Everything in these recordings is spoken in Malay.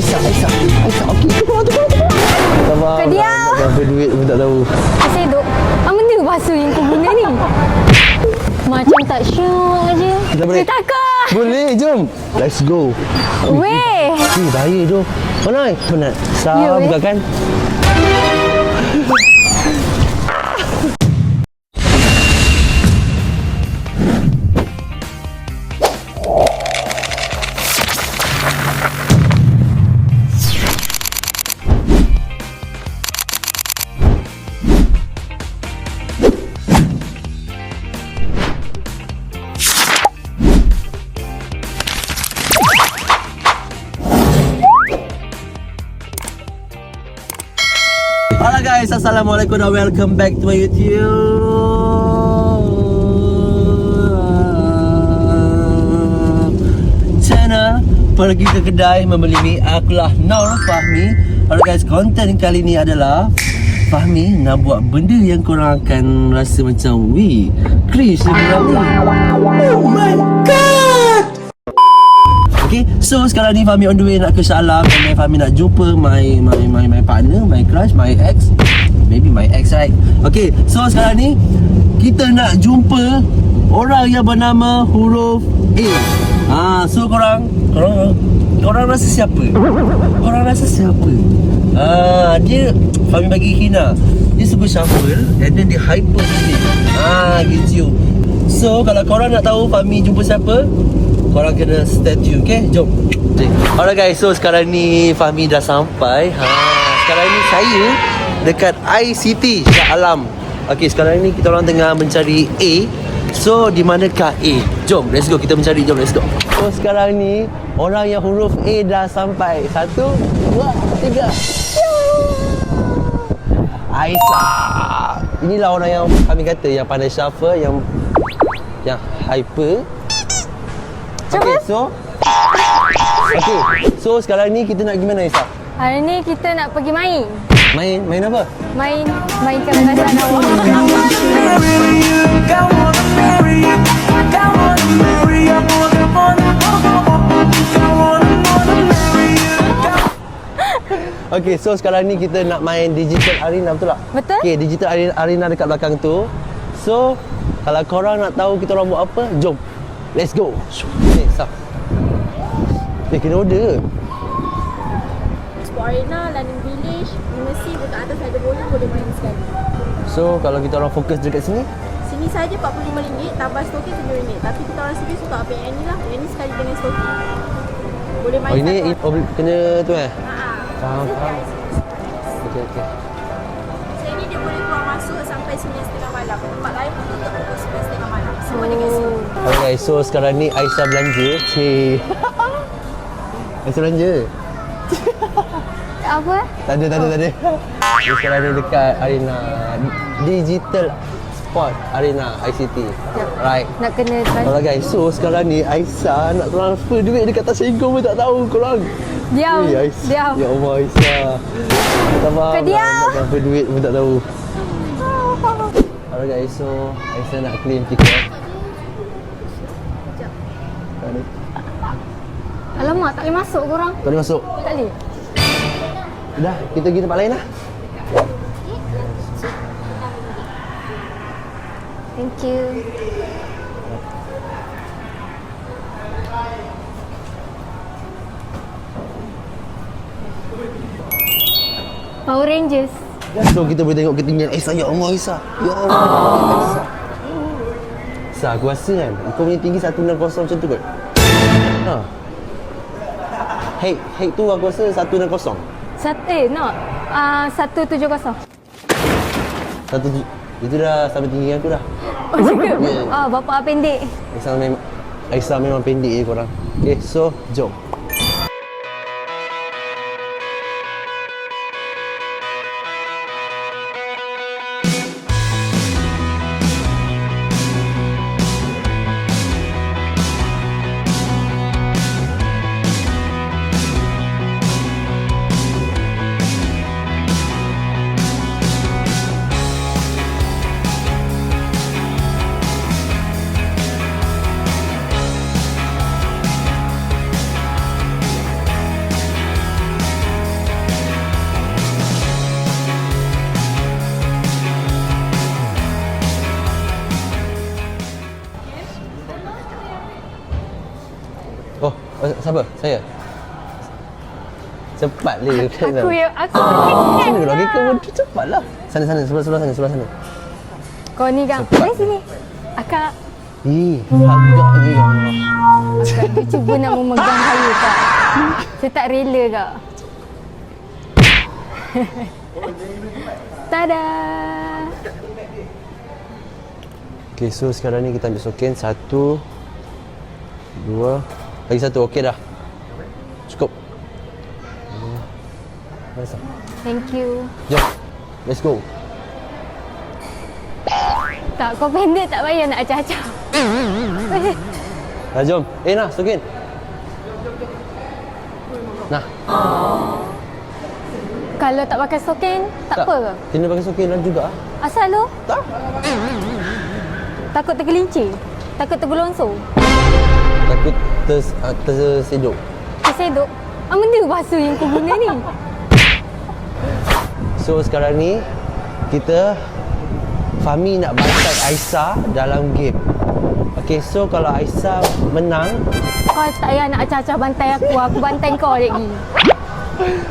Aisyah, okey. Sabar. Kau diam. Berapa duit pun tak tahu. Saya duk. Benda bahasa yang kau guna ni. Macam tak syok je. Kita boleh? Saya takut. Boleh, jom. Let's go. Weh. Bahaya tu. Mana? Penat. Ya, weh. Buka kan? Halo guys, Assalamualaikum dan welcome back to my YouTube channel. Pergi ke kedai membeli mi. Akulah Nur Fahmi. Halo guys, konten kali ni adalah Fahmi nak buat benda yang korang akan rasa macam wih, cringe ni korang ni. Oh my god. Okay, so sekarang ni Fahmi on the way nak ke Shah Alam. And then Fahmi nak jumpa my partner, my crush, my ex. Maybe my ex, right? Okay, so sekarang ni kita nak jumpa orang yang bernama huruf A. So korang rasa siapa? Korang rasa siapa? Dia Fahmi bagi hina. Dia suka shuffle and then dia hyper sikit. Gitu. So kalau korang nak tahu Fahmi jumpa siapa, korang kena stay tune, okay? Jom. Alright guys, so sekarang ni Fahmi dah sampai. Sekarang ni saya dekat ICT Shah Alam. Okay, sekarang ni kita orang tengah mencari A. So, di manakah A? Jom, let's go. Kita mencari, jom, let's go. So, sekarang ni orang yang huruf A dah sampai. 1, 2, 3. Aisyah. Inilah orang yang kami kata yang pandai shuffle, yang hyper. Okay, so sekarang ni kita nak gimana, Aisyah? Hari ni kita nak pergi main. Main apa? Mainkan perasaan awak. Okay, so sekarang ni kita nak main digital arena, betul tak? Betul. Okay, digital arena dekat belakang tu. So, kalau korang nak tahu kita orang buat apa, jom. Let's go. Okay, stop. Kena order. Sport Arena, London Village, Mercy dekat atas ada bola, boleh main sekali. So, kalau kita orang fokus dekat sini, Sini saja RM45, tambah stoking RM7. Tapi kita orang sendiri suka apa yang ni lah. Yang ni sekali dengan stoking. Boleh main ini satu. kena tu Faham. Okay. Sini ni dia boleh keluar masuk sampai 9.30 malam. Tempat lain pun tutup pukul 11.30 malam. Semua dekat sini. Okay, so sekarang ni Aisyah belanja. Aisyah belanja. Apa? Tak ada. Dia sekarang ni dekat arena Digital Sport Arena ICT. Right. Nak kena transfer. Alright guys, so sekarang ni Aisyah nak transfer duit dekat tas Singkong pun tak tahu korang. Diam. Aisyah. Diam. Ya Allah, Aisyah. Sabar. Kau diam. Nak transfer duit pun tak tahu. Alright guys, so Aisyah nak claim tiket. Alamak, tak boleh masuk korang. Tak boleh masuk. Tak boleh. Dah, kita pergi tempat lain lah. Thank you. Power Rangers. So kita boleh tengok ketinggian Aisyah. Ya Allah, Aisyah. Ya Allah, Aisyah. Aisyah, aku rasa kan kau punya tinggi 160 macam tu kot. Height tu aku rasa 160. Not. 170. Itu dah sampai tinggi aku dah. Oh, cakap? Yeah. Bapak pendek. Aisyah memang pendek je korang. Okay, so jom. Siapa? Saya? Cepat le. Aku Sini kalau kau cepatlah. Sana sebelah sana. Kau ni kan. Boleh sini. Akak. Agaknya ya Allah. Akak dia cuba nak memegang saya kak. Saya tak rela kak. Tada. Okay, so sekarang ni kita ambil soken. 1 2 lagi 1. Okey dah. Cukup. Masa. Thank you. Jom. Let's go. Tak, kau pendek tak payah nak acah-acah. Dah jom. Nah, soken. Nah. Kalau tak pakai soken, tak apa ke? Kena pakai soken lah juga. Asal lu? Tak. Takut tergelincir? Takut tergelonsor? Takut terseduk. Terseduk? Benda bahasa yang kau guna ni? So sekarang ni kita Fahmi nak bantai Aisyah dalam game. Okay, so kalau Aisyah menang, Kau tak payah nak acah-acah bantai aku bantai kau lagi.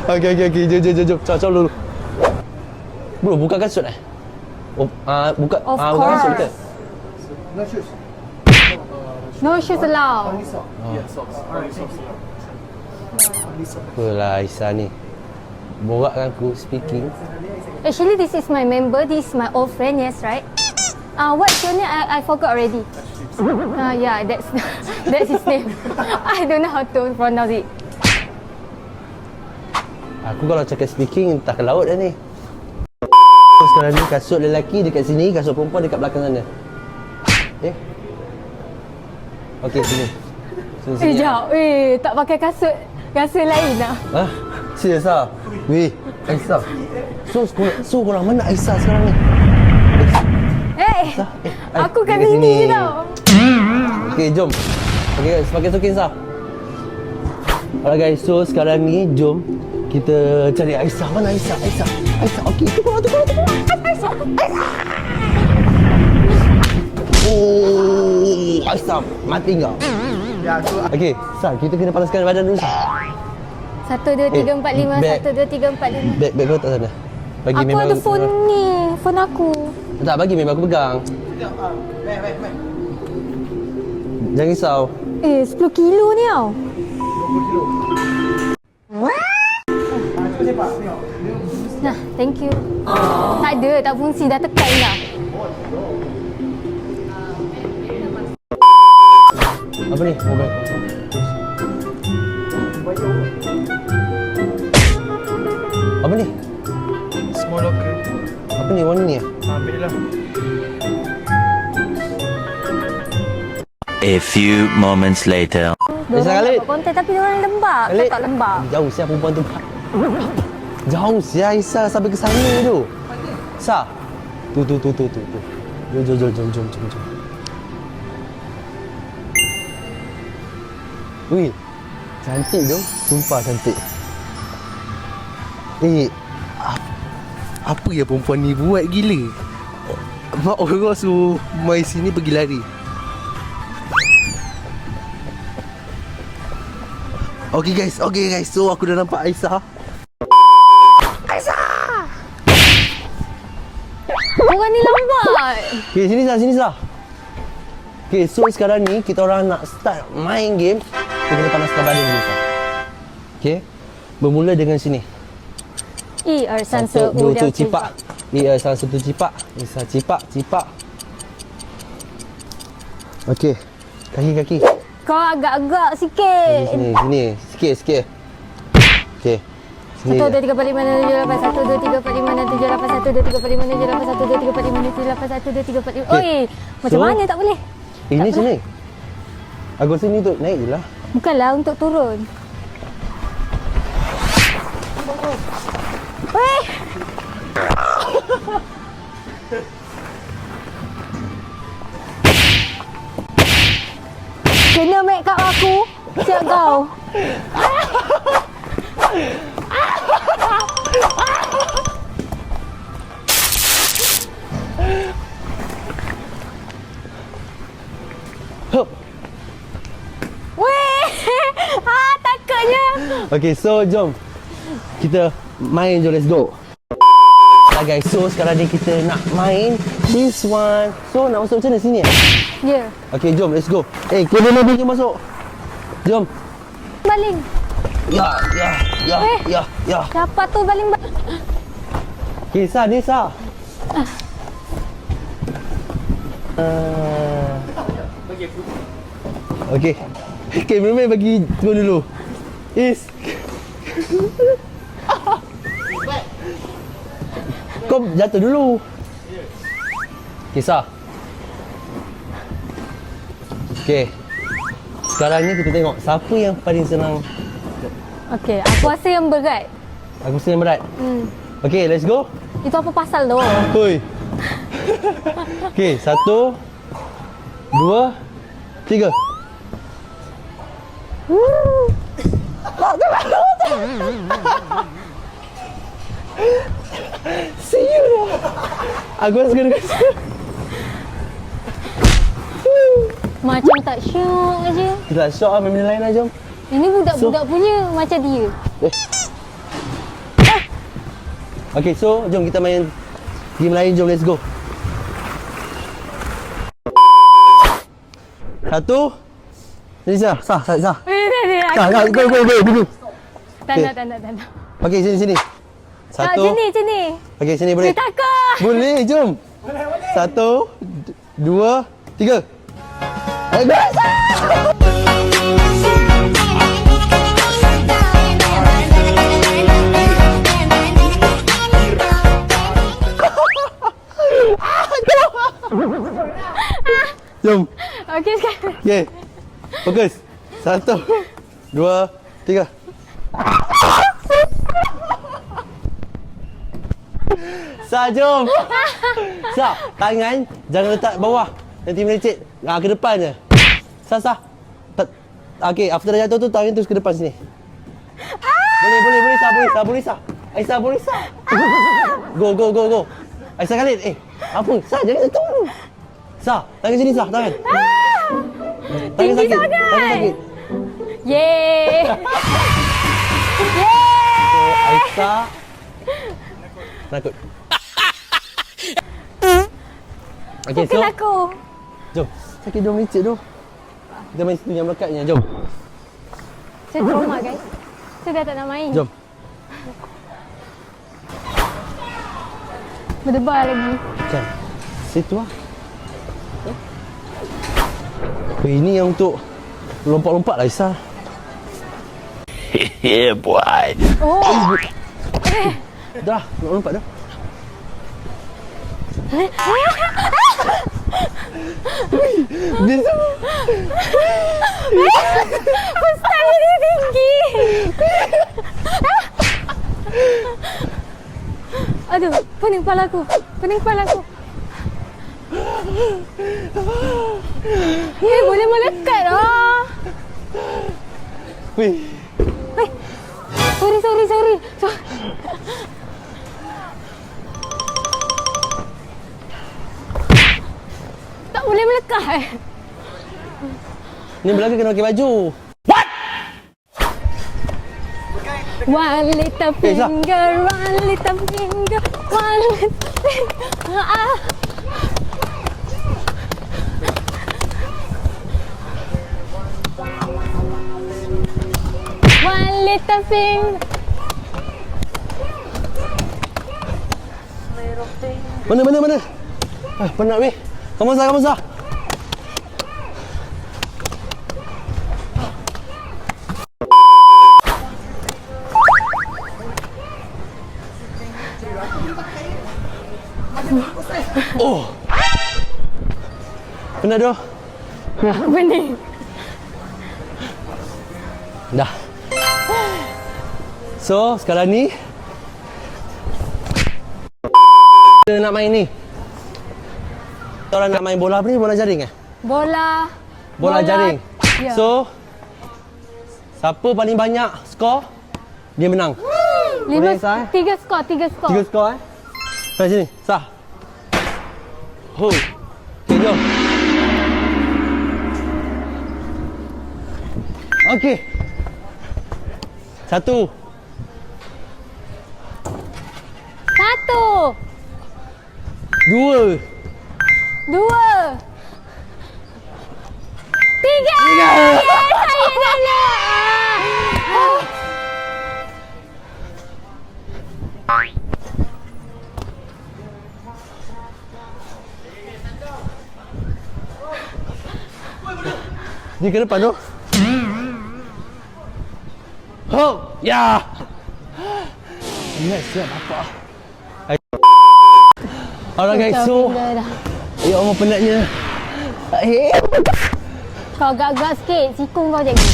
Okay, jom. Cak dulu. Bro, buka kasut buka Of buka course. kasut kita. No shoes allowed. Apalah Aisyah ni. Borak dengan aku speaking. Actually, this is my member. This is my old friend. Yes, right? What's your name? I forgot already. Yeah, that's his name. I don't know how to pronounce it. Aku kalau cakap speaking entah ke laut dah ni. Sekarang ni kasut lelaki dekat sini, kasut perempuan dekat belakang sana. Okey, sini. Sini. Jap. Tak pakai kasut lain lah. Serius ah? Weh, Aisyah. So korang mana Aisyah sekarang ni? Aku kat dekat sini je tau. Okey, jom. Okey guys, pakai sokin sah. Alright guys, so sekarang ni jom kita cari Aisyah. Mana Aisyah? Okey, tukar. Aisyah. Oh, Aisyah mati enggak? Ya, aku. Okey, Sah, kita kena panaskan badan dulu, Sah. 1, 2, 3, 4, 5. bag. 1, 2, 3, 4, 5. Bag kau tak sana. Bagi Aku memang ada phone ni. Phone aku. Tak, bagi memang aku pegang. Jangan risau. 10 kilo ni tau. Nah, thank you. Tak ada, tak fungsi. Dah tekan dah. Apa ni? Mobile. Apa ni? Small locker. Apa ni warna ni? Ambil lah. A few moments later. Aisyah Khalid. Dapat konten tapi diorang lembab. Khalid. Tak lembab. Jauh siapa perempuan tu. Jauh siapa Aisyah sampai ke sana tu. Sah. Tu. Jom. Wih. Cantik tu. Sumpah cantik. Apa yang perempuan ni buat gila? Mak orang suruh mai sini pergi lari. Okay guys, so aku dah nampak Aisyah. Orang ni lambat. Okay, sini Sah. Okay, so sekarang ni kita orang nak start main game. Kita kena panaskan badan dulu, Sah. Okay, bermula dengan sini. 1, 2, 3, 4, 1, 2, cipak. 1, 2, cipak. Aisyah, cipak. Okay, kaki. Kau agak-agak sikit. Sini. Sikit. Okay. 1, 2, 3, 4, 5, 6, 7, 8. 1, 2, 3, 4, 5, 6, 7, 8. 1, 2, 3, 4, 5, 6, 7, 8. 1, 2, 3, 4, 5, 6, 7, 8. 1, 2, 3, 4, 5. Oi, macam So, mana tak boleh? Ini sini. Aku sini tu naik je lah. Bukanlah untuk turun. Weh. Kena make up aku. Siap kau. Hup. Weh. Okay, so jom kita main je, let's go. Nah guys, so sekarang ni kita nak main this one. So nak masuk macam mana sini? Ya. Okay, jom, let's go. Kena mobil je masuk. Jom. Baling. Ya. Siapa tu baling? Okay, Sa, ni Sa. Okay. Cameraman bagi turun dulu. Is. Kau jatuh dulu. Okay, Sa. Okay. Sekarang ni kita tengok siapa yang paling senang. Okey, aku rasa yang berat. Aku rasa yang berat. Okay, let's go. Itu apa pasal tu? Hoi. Okay, 1, 2, 3. See you lah. Aku rasa kena kasi. Macam tak syok aja. Kita tak syok lah, main benda lain lah, jom. Ini budak-budak punya macam dia. Okay, so jom kita main game lain, jom, let's go. 1. Ni Sa. Sa. Go. Tanda. Okay, sini. 1. Macam ni. Okay, sini boleh. Saya takut. Boleh, jom. 1, 2, 3. Jom. Okey sekarang. Okay. Fokus. 1, 2, 3. Sa, jom. Sa, tangan jangan letak bawah. Nanti melecet ke depan je. Sa. Okay, after dah jatuh tu, tangan terus ke depan sini. Boleh, Sa, boleh, Sa. Aisyah, boleh, Sa. Go. Aisyah Khalid, apa? Sa, jangan jatuh dulu. Sa, tangan sini, Sa, tangan. Tangan sakit. Yeay. So, Aisyah takut. Okay, so Bukan aku. jom. Sakit dua melecet tu. Kita main situ yang melekatnya, jom. Saya trauma guys. Saya dah tak nak main. Jom. Berdebar lagi. Macam situ lah. Ini yang untuk lompat-lompat lah, Aisyah. Yeah, boy. Oh. Dah, nak lompat dah. Dia tu. Ustaz ini tinggi. Aduh, pening kepala aku. Boleh melekat lah. Weh. Sorry. Tak boleh melekat. Ni belakang kena pakai baju. One little Zah. finger, one little finger, one little finger. One little finger. Mana? Penat weh. Kamu Zah. Oh. Penat dah. Pening. Dah. So, sekarang ni kita nak main ni. Orang nak main bola apa ni? Bola jaring Bola jaring. Ya. So, siapa paling banyak skor, dia menang. Boleh, Sah? 3 skor. 3 skor Sampai sini, Sah. Okay, jom. Okay. Satu. Dua. Tiga. Yes, saya dah nak. Ni ke depan tu. Ho, ya. Ingat siap apa? Alright guys, so ya Allah penatnya. Kau agak-agak sikit, sikung kau jadi.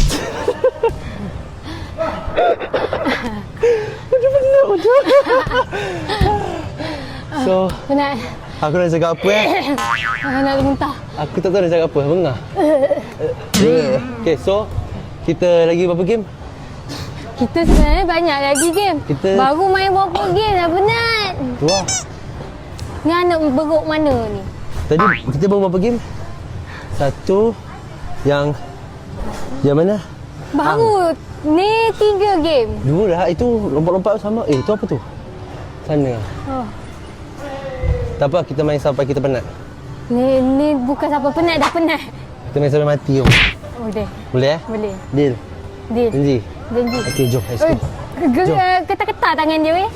Betul. So, Penat. aku nak cakap apa Nak muntah. Aku tak tahu nak cakap apa, bengah. Okay, so kita lagi berapa game? Kita sebenarnya banyak lagi game. Baru main berapa game dah penat. Wah. Ni anak beruk mana ni? Tadi kita baru berapa game? Satu yang mana? Baru ni 3 game. Dua dah, itu lompat-lompat sama. Itu apa tu? Sana. Oh. Tak apa, kita main sampai kita penat. Ni bukan siapa penat, dah penat. Kita main sampai mati jom. Boleh. Boleh eh? Boleh. Deal. Deal. Janji. Janji. Okey, jom. Let's go. Jom. Ketat-ketat tangan dia weh.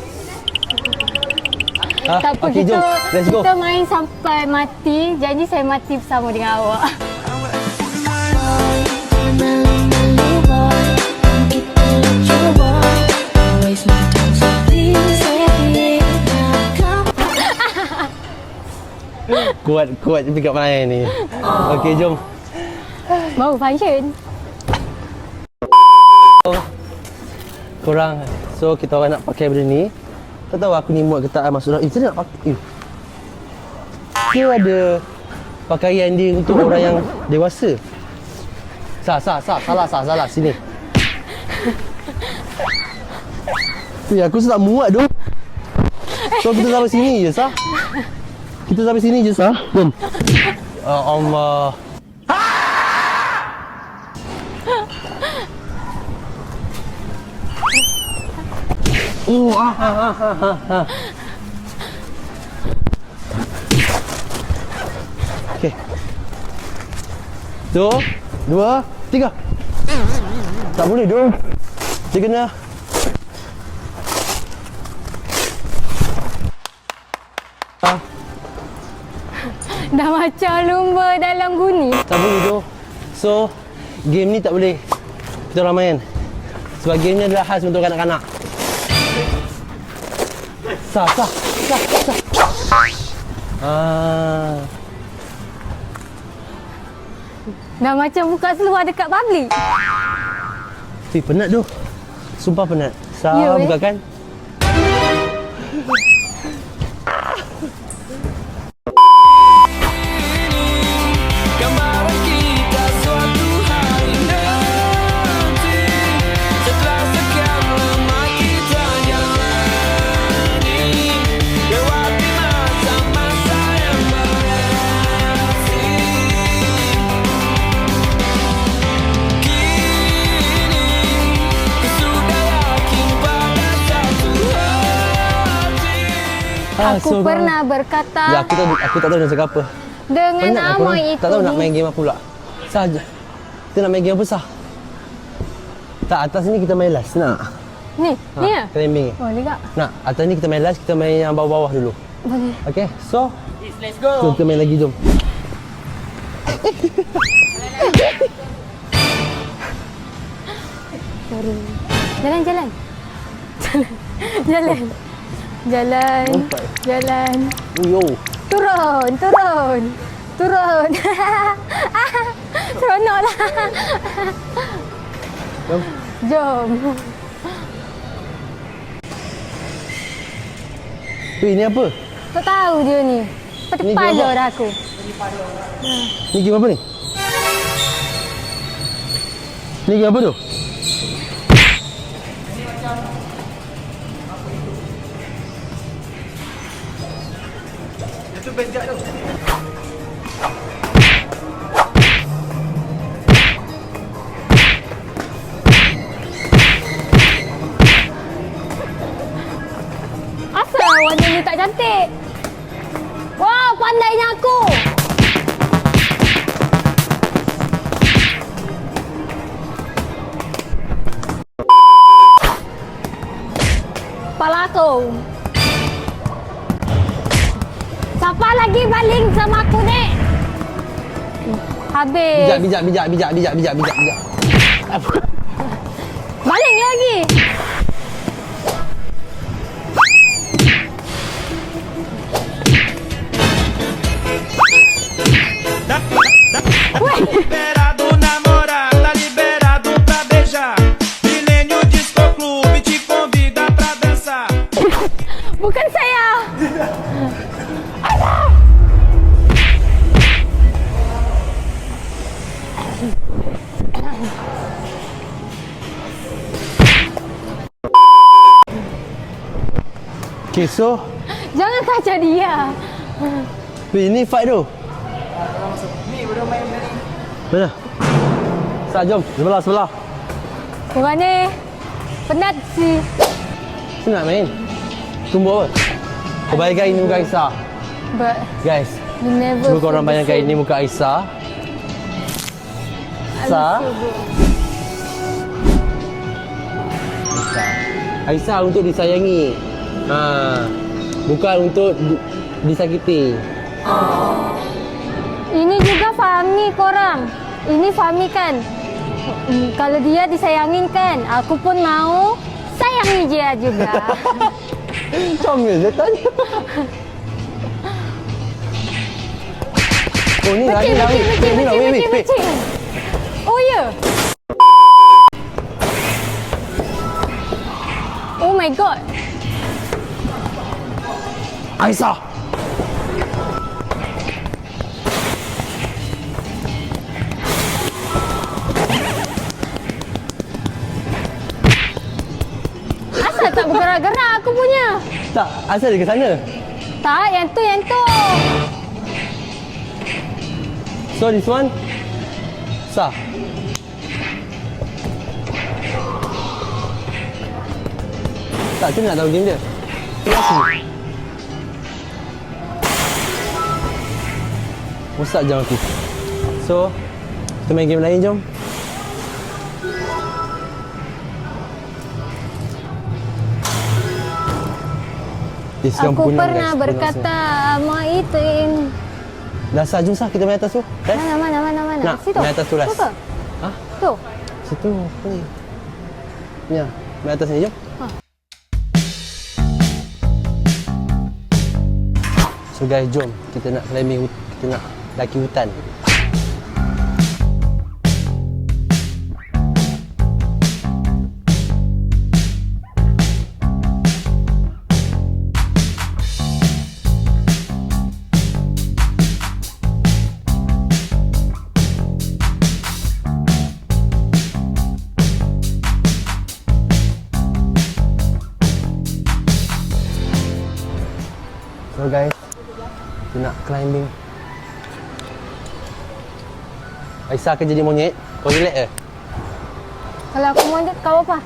Tak apa, okey, kita, jom. Let's go. kita main sampai mati. Janji saya mati bersama dengan awak. Kuat pick up main ni. Okey, jom. Baru function. Korang. So, kita orang nak pakai benda ni. Tak tahu aku ni muat ke tak masuk dalam. Macam mana nak pakai? Dia ada pakaian dia untuk orang yang dewasa. Salah. Sini. Aku rasa tak muat tu. So, kita sampai sini je, sah. Kita sampai sini je, sah. Jom. Allah. Oh, Okey. 2, 3. Tak boleh dong. Dia kena. Dah macam lumba dalam guni. Tak boleh tu. So, game ni tak boleh kita orang main. Sebab game ni adalah khas untuk kanak-kanak. Sah. Dah macam buka seluar dekat public. Penat tu. Sumpah penat. Ya, weh. Buka kan? Aku pernah berkata Ya, aku tak tahu nak cakap apa. dengan Penat aku nama orang. itu. Tak tahu nak main game apa pula. Saja. Kita nak main game apa sah? Tak, atas ni kita main last. Nak? Ni ya? Climbing. Boleh tak? Nak, atas ni kita main last. Kita main yang bawah-bawah dulu. Boleh. Okay, so let's go. So, kita main lagi, jom. Sorry. Jalan. Yo. Turun. Seronok lah. Jom. Ini apa? Tak tahu dia ni. Ni Terpala game apa? dah aku. Ni game apa ni? Ni game apa tu? Itu bejak tu. cantik. Wow, pandainya aku. Kepala aku. Siapa lagi baling sama aku ni? Habis. Bijak. Baling lagi. Liberado, namorar, tá liberado pra beijar. Milênio Disco Clube te convida pra dançar. Bukan saya. Okay, so Jangan kacau dia. weh, ini fight tu. Ni baru main dari. Mana? Sat, jom. Sebelah. Korang ni penat sih. Senang main. Tunggu apa? Kau bayangkan ini muka Aisyah. But Guys, you never. cuba korang bayangkan ini muka Aisyah. Aisyah. Aisyah untuk disayangi. Bukan untuk disakiti. Ini juga Fahmi korang. Ini Fahmi kan. Kalau dia disayangin kan, aku pun mau sayangi dia juga. Comel je tanya. Oh ni lagi. Wait. Oh ya. Oh my god. Aisyah. Asal tak bergerak-gerak aku punya. Tak, asal dia ke sana. Tak, yang tu. So this one sah. Tak, saya nak tahu game dia. Terasa. Rosak jam aku. So, kita main game lain jom. Aku pernah berkata sama itu yang Dah sah, jom sah kita main atas tu. mana. Nak, Situ. main atas tu last. Situ. Ha? Tu. Situ. Apa ni? Ya, main atas ni jom. So guys, jom kita nak climbing, kita nak daki hutan. So guys, kita nak climbing. Aisyah akan jadi monyet. Kau relax je. Kalau aku monyet kau apa?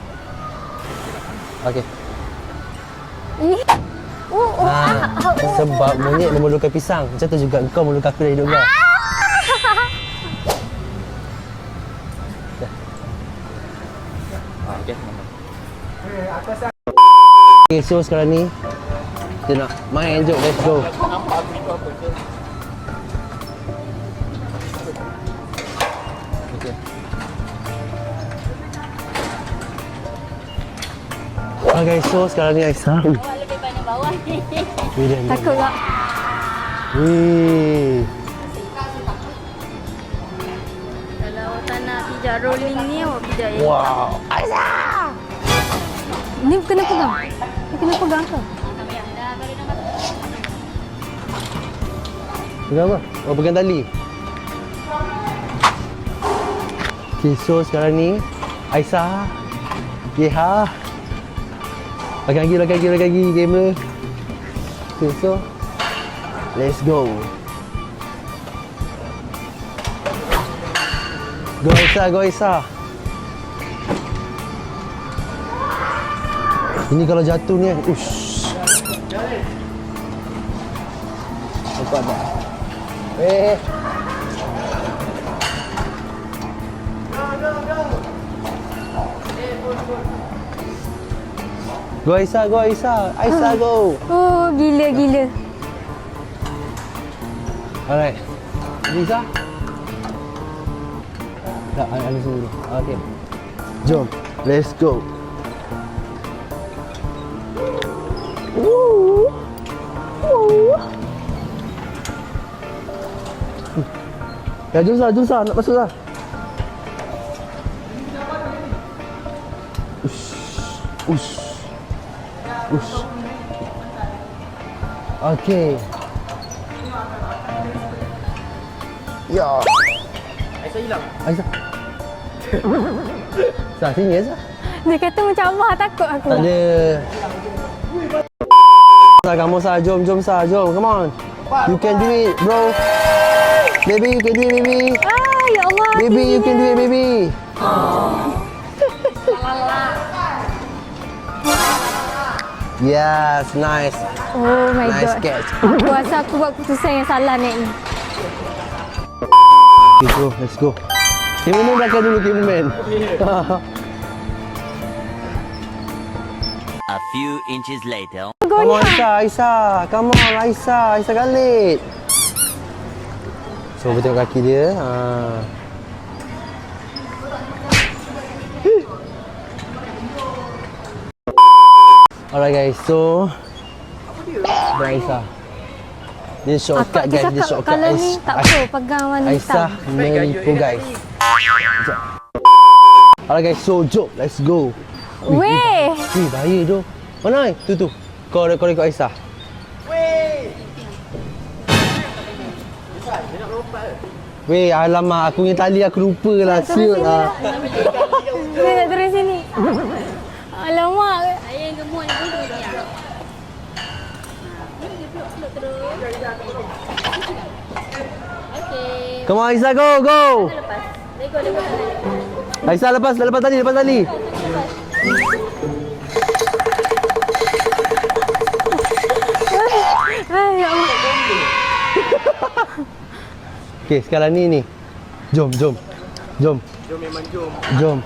Okey. Ih. Sebab monyet memerlukan pisang. Macam tu juga kau memerlukan aku dari hidup kau. Okay, so sekarang ni kita nak main, jom, let's go. Okay. Okay, so sekarang ni Aisyah. Awak lebih banyak bawah ni. Takut tak? Wih. Kalau awak tak nak pijak rolling ni, awak pijak yang Wow. Ni kena pegang. Ni kena pegang ke? Pegang apa? Oh, pegang tali. Okay, so sekarang ni Aisyah. Yeha. Lagi gamer. Okay, so let's go. Go Aisyah. Ini kalau jatuh ni, ush. Nampak tak? Eh. Go Aisyah, go Aisyah. Aisyah go. Oh, gila. Alright. Aisyah. Tak, ada sini. Okay. Jom. Let's go. Ya, jom sah. Nak masuk sah. Ush. Okay. Ya. Aisyah hilang. Aisyah. Sah, sini Aisyah. Dia kata macam Amah, takut aku. Tak ada. Sah, kamu sah. Jom sah. Jom. Come on. You can do it, bro. Baby, you can do it, baby. Ya Allah. Baby, you can do it, baby. Yes, nice. Oh my Nice god. catch. Aku rasa aku buat keputusan yang salah naik ni. Okay, bro. Let's go. Cameraman belakang dulu, cameraman. A few inches later. Come on, Aisyah. Come on, Aisyah. Aisyah Khalid. So, betul kaki dia. Alright guys, so dah Aisyah. Dia shortcut Aku guys, dia cakap shortcut. kalau ni tak apa, pegang warna Aisyah hitam. menipu guys. Alright guys, so jom, let's go. Weh. Bahaya tu. Mana? Tu. Kau rekod Aisyah. Weh, alamak, aku punya tali aku lupa lah. Siut lah. Dia nak turun sini. Alamak. Saya yang gemuk ni pun dia ni. Peluk terus. Okey. Come on Aisyah, go. Lepas. Lego. Aisyah lepas tali. Ya Allah. Okey, sekarang ni. Jom. Jom memang jom. Jom.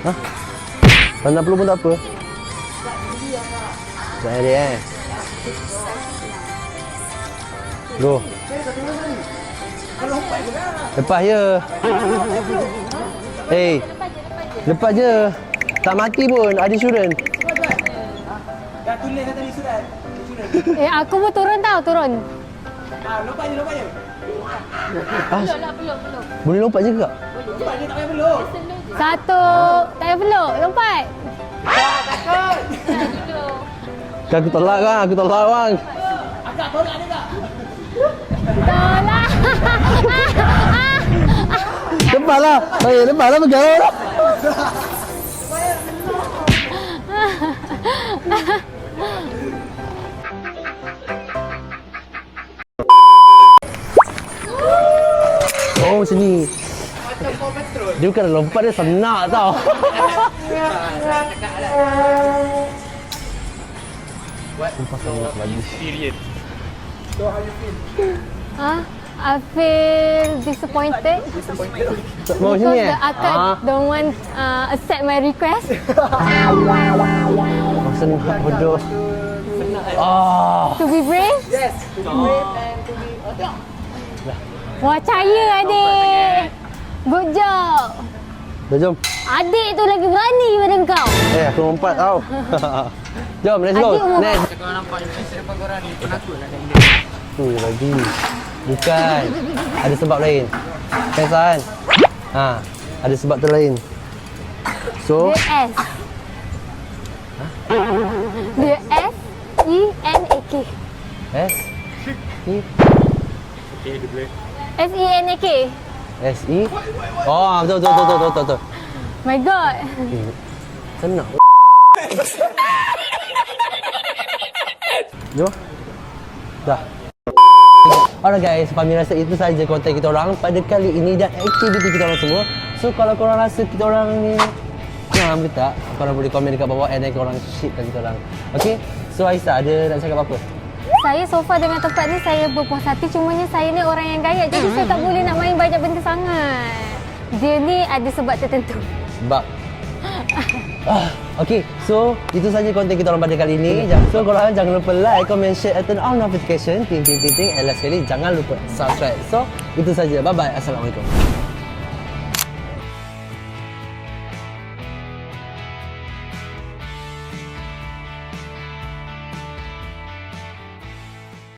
Hah? Tak nak peluk pun tak apa. Tak ada Go. Lepas je. Lepas je. Tak mati pun, ada insurans. Dah tulis kat tadi surat. Aku pun turun tau, turun. Lompat je. Peluk. Boleh lompat je kak? Lompat je tak payah peluk. Satu. Tak payah peluk, lompat. Takut. Kan aku tolak bang. Agak tolak dia tak? Tolak. Lepas lah pegang lah. Oh macam ni. Dia bukan lompat, dia senak tau. Period. So how you feel? I feel disappointed Mau because sini the akad don't want accept my request. Senang bodoh. To be brave. Yes. To be brave and to be adult. Percaya adik. Good job. Dah jom. Adik tu lagi berani daripada kau. Aku lompat tau. Jom, let's go. Adik umur Next. Kau nampak influencer depan korang ni penakut nak tengok dia. Lagi. Bukan. Ada sebab lain. Kan? Ada sebab tu lain. So, Dia S. Dia S-E-N-A-K. S E Okay, dia boleh. S-E-N-A-K. S E. Oh, betul. My God. Senang. Jom. Dah. Alright guys, kami rasa itu saja konten kita orang pada kali ini dan aktiviti kita orang semua. So kalau korang rasa kita orang ni ngam ke tak, korang boleh komen dekat bawah and then korang shitkan kita orang. Okay? So Aisyah ada nak cakap apa-apa? Saya so far dengan tempat ni saya berpuas hati. Cumanya saya ni orang yang gaya. Jadi saya tak boleh nak main banyak benda sangat. Dia ni ada sebab tertentu. Sebab okay, so itu saja konten kita orang pada kali ini. So korang jangan lupa like, comment, share, and turn on notification. Ting ting ting ting. And last sekali jangan lupa subscribe. So itu saja. Bye bye. Assalamualaikum.